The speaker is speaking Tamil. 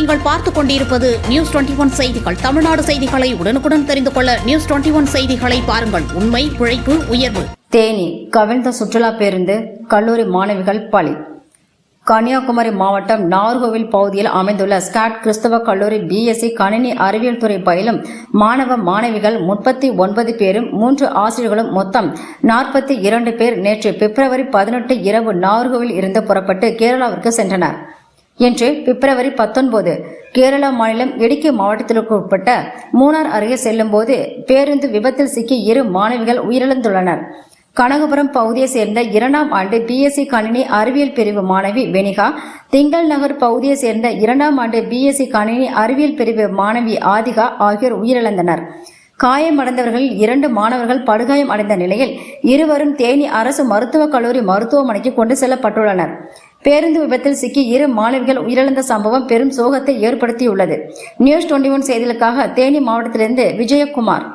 நீங்கள் பார்த்துக் கொண்டிருப்பது நியூஸ் 21 செய்திகள். தமிழ்நாடு செய்திகளை உடனுக்குடன் தெரிந்து கொள்ள நியூஸ் 21 செய்திகளை பாருங்கள். உண்மை, உழைப்பு, உயர்வு. தேனி கவிழ்ந்த சுற்றுலா பேருந்து கல்லூரி மாணவிகள் பலி. கன்னியாகுமரி மாவட்டம் நாகர்கோவில் பகுதியில் அமைந்துள்ள ஸ்காட் கிறிஸ்தவ கல்லூரி பிஎஸ்சி கணினி அறிவியல் துறை பயிலும் மாணவ மாணவிகள் 39 பேரும் 3 ஆசிரியர்களும் மொத்தம் 42 பேர் நேற்று பிப்ரவரி 18 இரவு நாகர்கோவில் இருந்து புறப்பட்டு கேரளாவிற்கு சென்றனர். இன்று பிப்ரவரி 19 கேரளா மாநிலம் இடுக்கி மாவட்டத்திற்கு உட்பட்ட மூணார் அருகே செல்லும் போது பேருந்து விபத்தில் சிக்கி 2 மாணவிகள் உயிரிழந்துள்ளனர். கனகபுரம் பகுதியை சேர்ந்த 2ஆம் ஆண்டு பிஎஸ்சி கணினி அறிவியல் பிரிவு மாணவி வெனிகா, திங்கள் நகர் பகுதியை சேர்ந்த 2ஆம் ஆண்டு பிஎஸ்சி கணினி அறிவியல் பிரிவு மாணவி ஆதிகா ஆகியோர் உயிரிழந்தனர். காயமடைந்தவர்களில் 2 மாணவர்கள் படுகாயம் அடைந்த நிலையில் இருவரும் தேனி அரசு மருத்துவக் கல்லூரி மருத்துவமனைக்கு கொண்டு செல்லப்பட்டுள்ளனர். பேருந்து விபத்தில் சிக்கி 2 மாணவிகள் உயிரிழந்த சம்பவம் பெரும் சோகத்தை ஏற்படுத்தியுள்ளது. நியூஸ் 21 செய்திகளுக்காக தேனி மாவட்டத்திலிருந்து விஜயகுமார்.